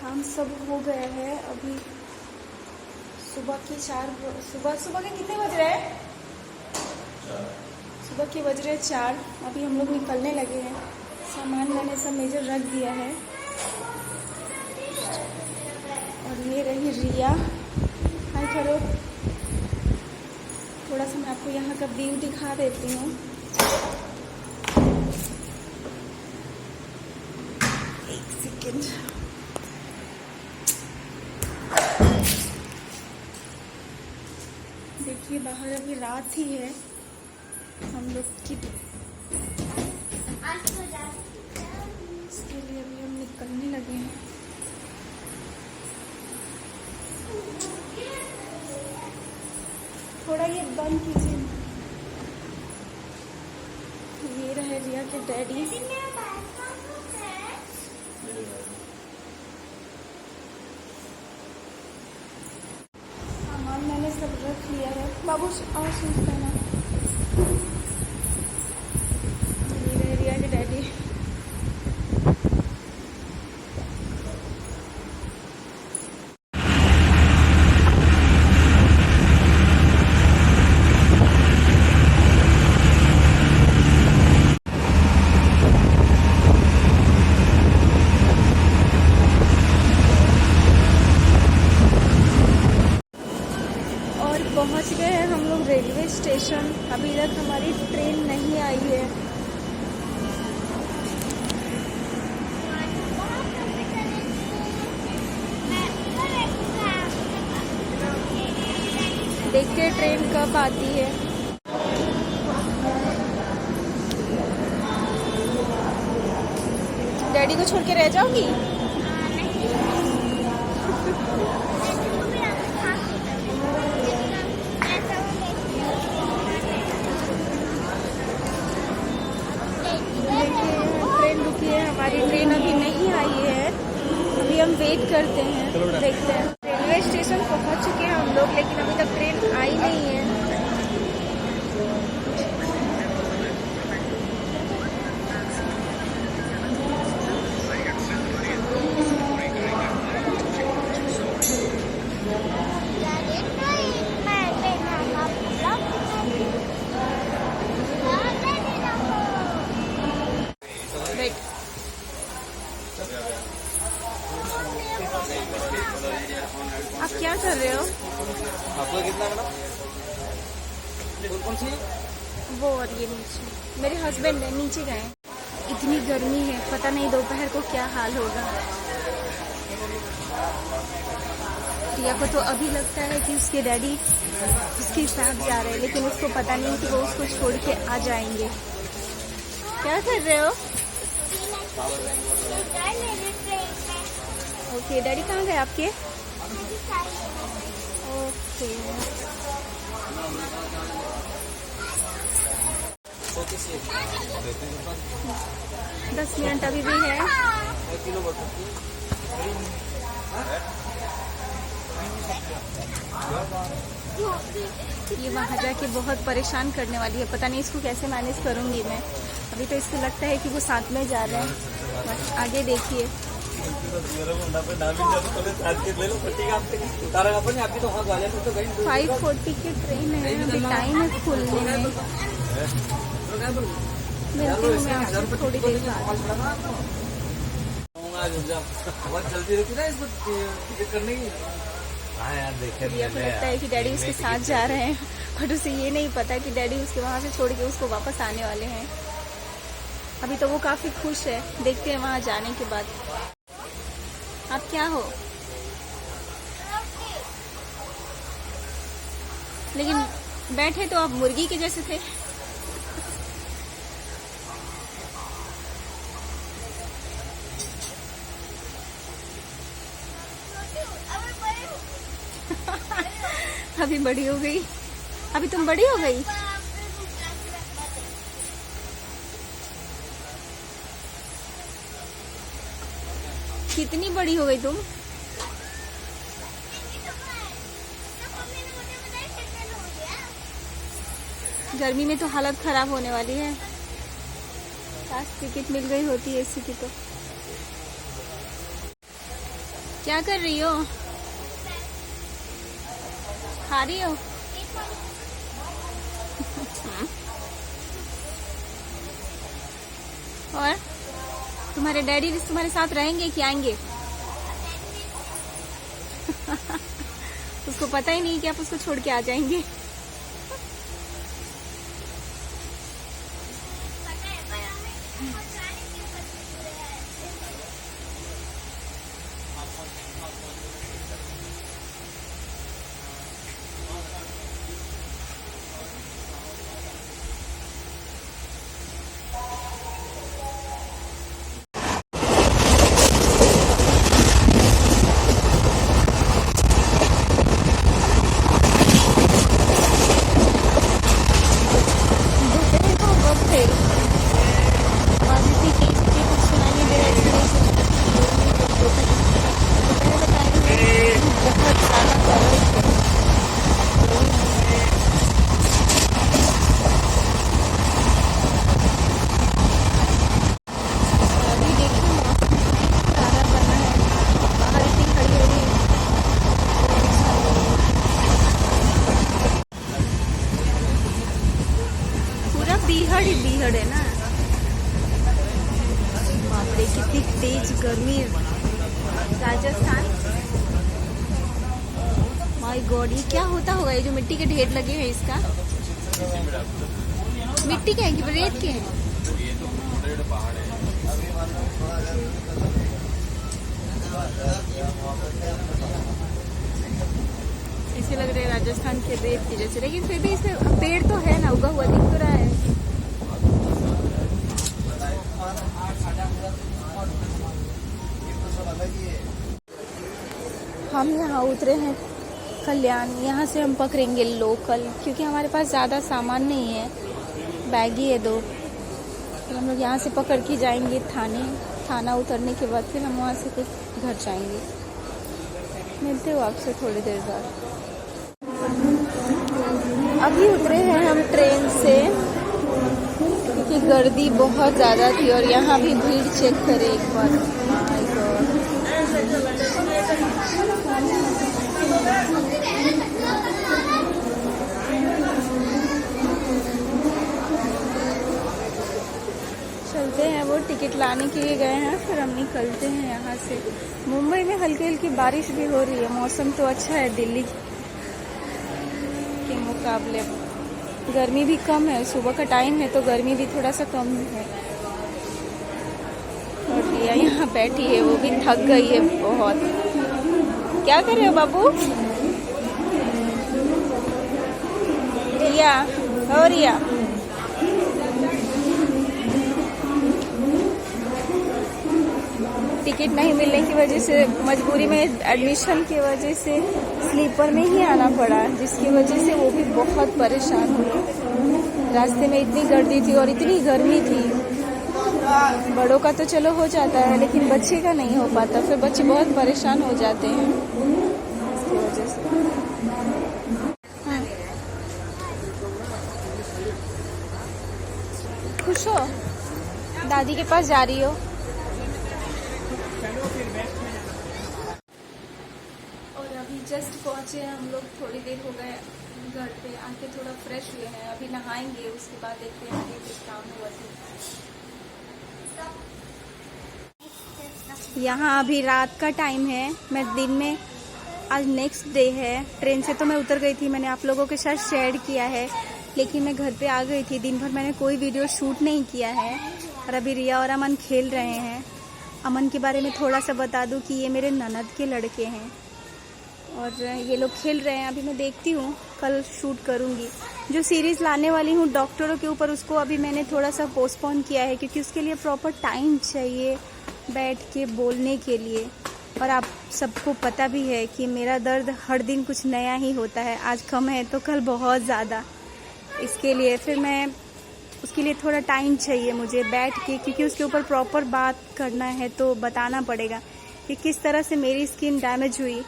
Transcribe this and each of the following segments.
काम सब हो गया है। अभी सुबह के कितने बज रहे हैं? सुबह के बज रहे 4। अभी हम लोग निकलने लगे हैं। सामान मैंने सब मेजर रख दिया है। और ये रही रिया। हाय करो। थोड़ा सा मैं आपको यहाँ का व्यू दिखा देती हूँ। एक सेकेंड। देखिए बाहर अभी रात ही है। हम लोग की इसके लिए अभी हम निकलने लगे हैं। थोड़ा ये बंद कीजिए। ये रहे रिया के डैडी। सामान मैंने सब रख लिया है। बाबू और सूट पहना। ये रहे रिया के डैडी। पहुंच गए हैं हम लोग रेलवे स्टेशन। अभी तक हमारी ट्रेन नहीं आई है। देखते हैं ट्रेन कब आती है। डैडी को छोड़ के रह जाओगी? हमारी ट्रेन अभी नहीं आई है। अभी हम वेट करते हैं, देखते हैं। रेलवे स्टेशन पहुंच चुके हैं हम लोग, लेकिन अभी तक ट्रेन आई नहीं है। आप क्या कर रहे हो? आपको कितना मैडम? कौन सी? वो और ये नीचे मेरे हस्बैंड है, नीचे गए। इतनी गर्मी है, पता नहीं दोपहर को क्या हाल होगा। रिया को तो अभी लगता है कि उसके डैडी उसके साथ जा रहे हैं, लेकिन उसको पता नहीं कि वो उसको छोड़ के आ जाएंगे। क्या कर रहे हो? ओके, डैडी कहाँ गए आपके? ओके। 10 मिनट अभी भी है। ये वहाँ जाके बहुत परेशान करने वाली है। पता नहीं इसको कैसे मैनेज करूँगी मैं। अभी तो इसको लगता है कि वो साथ में जा रहे हैं। बस आगे देखिए। 5:40 की ट्रेन है। अभी टाइम है खुलने में। मिलती हूँ मैं आपसे थोड़ी देर बाद। बहुत जल्दी रहती ना इसको टिकट करने की। हाँ यार देखे लगता है कि डैडी उसके साथ जा रहे हैं, बट उसे ये नहीं पता कि डैडी उसके वहाँ से छोड़ के उसको वापस आने वाले हैं। अभी तो वो काफी खुश है। देखते हैं वहाँ जाने के बाद। आप क्या हो? लेकिन बैठे तो आप मुर्गी के जैसे थे। अभी बड़ी हो गई। अभी तुम बड़ी हो गई। कितनी बड़ी हो गई तुम? गर्मी में तो हालत खराब होने वाली है। काश टिकट मिल गई होती एसी की तो। क्या कर रही हो? खा रही हो? और तुम्हारे डैडी तुम्हारे साथ रहेंगे कि आएंगे? उसको पता ही नहीं कि आप उसको छोड़ के आ जाएंगे। बीहड़ ही बीहड़ है ना। बाप रे कितनी तेज गर्मी राजस्थान। माय गॉड, ये क्या होता होगा? ये जो मिट्टी के ढेर लगे हैं इसका मिट्टी के हैं कि रेत के हैं? ये तो छोटे पहाड़ है। ऐसे लग रहे हैं राजस्थान के रेत की जैसे, लेकिन फिर भी इसमें पेड़ तो है ना, उगा हुआ दिख तो रहा है। हम यहाँ उतरे हैं कल्याण। यहाँ से हम पकड़ेंगे लोकल, क्योंकि हमारे पास ज़्यादा सामान नहीं है, बैग ही है 2। फिर हम लोग यहाँ से पकड़ के जाएंगे थाने। थाना उतरने के बाद फिर हम वहाँ से कुछ घर जाएंगे। मिलते हो आपसे थोड़ी देर बाद। अभी उतरे हैं हम ट्रेन से, क्योंकि गर्दी बहुत ज़्यादा थी। और यहाँ भी भीड़ चेक करें एक बार। चलते हैं, वो टिकट लाने के लिए गए हैं, फिर हम निकलते हैं यहाँ से। मुंबई में हल्की हल्की बारिश भी हो रही है, मौसम तो अच्छा है दिल्ली के मुकाबले। गर्मी भी कम है, सुबह का टाइम है तो गर्मी भी थोड़ा सा कम है। और रिया यहाँ बैठी है, वो भी थक गई है बहुत। क्या कर रहे हो बाबू? रिया, ओ रिया, टिकट नहीं मिलने की वजह से, मजबूरी में एडमिशन की वजह से स्लीपर में ही आना पड़ा, जिसकी वजह से वो भी बहुत परेशान हुई। रास्ते में इतनी गर्दी थी और इतनी गर्मी थी। बड़ों का तो चलो हो जाता है, लेकिन बच्चे का नहीं हो पाता। फिर बच्चे बहुत परेशान हो जाते हैं इसकी वजह से। खुश हो? दादी के पास जा रही हो? और अभी जस्ट पहुंचे हैं हम लोग, थोड़ी देर हो गए घर पे आके, थोड़ा फ्रेश हुए हैं। अभी नहाएंगे, उसके बाद देखते हैं कुछ काम हुआ तो। यहाँ अभी रात का टाइम है, मैं दिन में, आज नेक्स्ट डे है। ट्रेन से तो मैं उतर गई थी, मैंने आप लोगों के साथ शेयर किया है, लेकिन मैं घर पे आ गई थी। दिन भर मैंने कोई वीडियो शूट नहीं किया है। और अभी रिया और अमन खेल रहे हैं। अमन के बारे में थोड़ा सा बता दूं कि ये मेरे ननद के लड़के हैं और ये लोग खेल रहे हैं। अभी मैं देखती हूँ, कल शूट करूँगी। जो सीरीज़ लाने वाली हूँ डॉक्टरों के ऊपर, उसको अभी मैंने थोड़ा सा पोस्टपोन किया है, क्योंकि उसके लिए प्रॉपर टाइम चाहिए बैठ के बोलने के लिए। और आप सबको पता भी है कि मेरा दर्द हर दिन कुछ नया ही होता है, आज कम है तो कल बहुत ज़्यादा। इसके लिए फिर मैं, उसके लिए थोड़ा टाइम चाहिए मुझे बैठ के, क्योंकि उसके ऊपर प्रॉपर बात करना है, तो बताना पड़ेगा कि किस तरह से मेरी स्किन डैमेज हुई,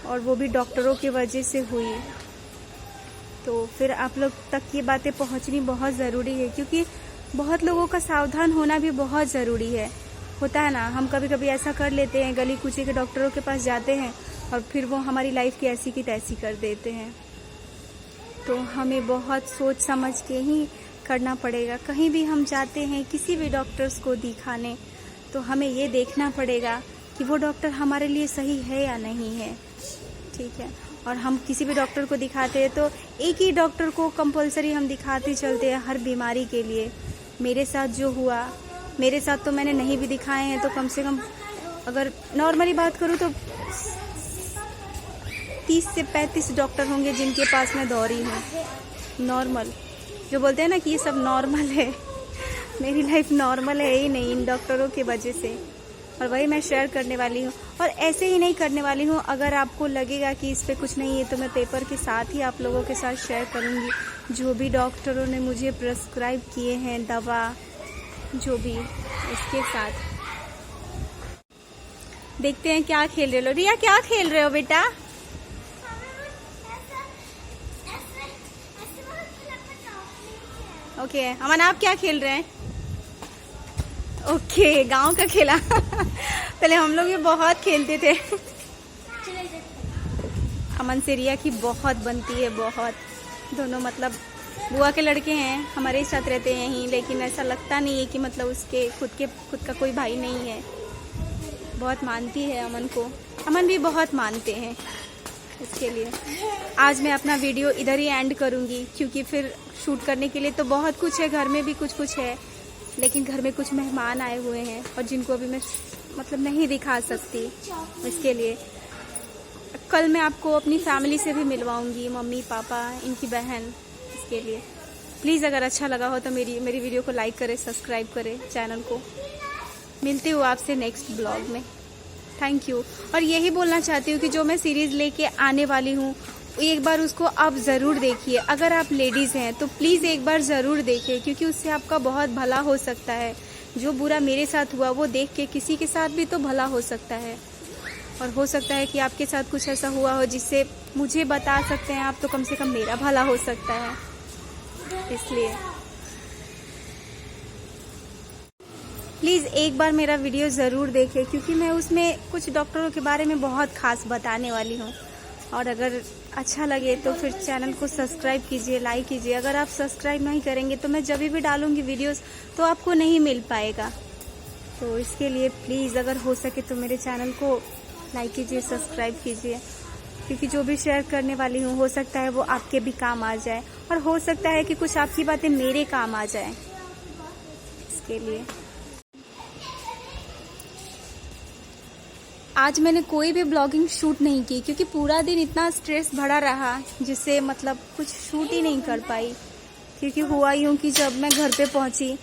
और वो भी डॉक्टरों की वजह से हुई। तो फिर आप लोग तक ये बातें पहुंचनी बहुत ज़रूरी है, क्योंकि बहुत लोगों का सावधान होना भी बहुत ज़रूरी है। होता है ना, हम कभी कभी ऐसा कर लेते हैं, गली कूचे के डॉक्टरों के पास जाते हैं और फिर वो हमारी लाइफ की ऐसी की तैसी कर देते हैं। तो हमें बहुत सोच समझ के ही करना पड़ेगा। कहीं भी हम जाते हैं किसी भी डॉक्टर्स को दिखाने, तो हमें ये देखना पड़ेगा कि वो डॉक्टर हमारे लिए सही है या नहीं है, ठीक है। और हम किसी भी डॉक्टर को दिखाते हैं तो एक ही डॉक्टर को कंपलसरी हम दिखाते चलते हैं हर बीमारी के लिए। मेरे साथ जो हुआ, मेरे साथ तो मैंने नहीं भी दिखाए हैं, तो कम से कम अगर नॉर्मली बात करूँ तो 30 से 35 डॉक्टर होंगे जिनके पास मैं दौड़ी हूँ। नॉर्मल जो बोलते हैं ना कि ये सब नॉर्मल है, मेरी लाइफ नॉर्मल है ही नहीं इन डॉक्टरों की वजह से, और वही मैं शेयर करने वाली हूँ। और ऐसे ही नहीं करने वाली हूँ, अगर आपको लगेगा कि इस पे कुछ नहीं है तो मैं पेपर के साथ ही आप लोगों के साथ शेयर करूँगी जो भी डॉक्टरों ने मुझे प्रिस्क्राइब किए हैं दवा, जो भी इसके साथ। देखते हैं क्या खेल रहे हो। रिया क्या खेल रहे हो बेटा? ओके अमन आप क्या खेल रहे हैं? ओके गांव का खेला पहले हम लोग ये बहुत खेलते थे। अमन से रिया की बहुत बनती है, बहुत। दोनों मतलब बुआ के लड़के हैं, हमारे साथ रहते हैं यहीं, लेकिन ऐसा लगता नहीं है कि मतलब उसके खुद का कोई भाई नहीं है। बहुत मानती है अमन को, अमन भी बहुत मानते हैं। इसके लिए आज मैं अपना वीडियो इधर ही एंड करूंगी, क्योंकि फिर शूट करने के लिए तो बहुत कुछ है, घर में भी कुछ है, लेकिन घर में कुछ मेहमान आए हुए हैं और जिनको अभी मैं मतलब नहीं दिखा सकती। इसके लिए कल मैं आपको अपनी फैमिली से भी मिलवाऊंगी, मम्मी पापा, इनकी बहन। इसके लिए प्लीज़ अगर अच्छा लगा हो तो मेरी वीडियो को लाइक करें, सब्सक्राइब करें चैनल को। मिलती हूँ आपसे नेक्स्ट ब्लॉग में। Thank you. और यही बोलना चाहती हूँ कि जो मैं सीरीज़ लेके आने वाली हूँ एक बार उसको आप ज़रूर देखिए। अगर आप लेडीज़ हैं तो प्लीज़ एक बार ज़रूर देखिए, क्योंकि उससे आपका बहुत भला हो सकता है। जो बुरा मेरे साथ हुआ वो देख के किसी के साथ भी तो भला हो सकता है, और हो सकता है कि आपके साथ कुछ ऐसा हुआ हो जिससे मुझे बता सकते हैं आप, तो कम से कम मेरा भला हो सकता है। इसलिए प्लीज़ एक बार मेरा वीडियो ज़रूर देखें, क्योंकि मैं उसमें कुछ डॉक्टरों के बारे में बहुत खास बताने वाली हूँ। और अगर अच्छा लगे तो फिर चैनल को सब्सक्राइब कीजिए, लाइक कीजिए। अगर आप सब्सक्राइब नहीं करेंगे तो मैं जब भी डालूंगी वीडियोस तो आपको नहीं मिल पाएगा। तो इसके लिए प्लीज़ अगर हो सके तो मेरे चैनल को लाइक कीजिए, सब्सक्राइब कीजिए, क्योंकि जो भी शेयर करने वाली हूँ हो सकता है वो आपके भी काम आ जाए, और हो सकता है कि कुछ आपकी बातें मेरे काम आ जाए। इसके लिए आज मैंने कोई भी ब्लॉगिंग शूट नहीं की, क्योंकि पूरा दिन इतना स्ट्रेस भरा रहा जिससे मतलब कुछ शूट ही नहीं कर पाई। क्योंकि हुआ यूँ कि जब मैं घर पे पहुंची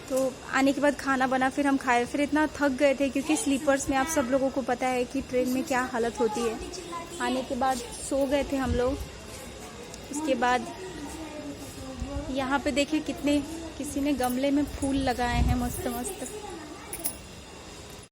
तो आने के बाद खाना बना, फिर हम खाए, फिर इतना थक गए थे, क्योंकि स्लीपर्स में आप सब लोगों को पता है कि ट्रेन में क्या हालत होती है। आने के बाद सो गए थे हम लोग। उसके बाद यहाँ पे देखिए कितने किसी ने गमले में फूल लगाए हैं, मस्त मस्त।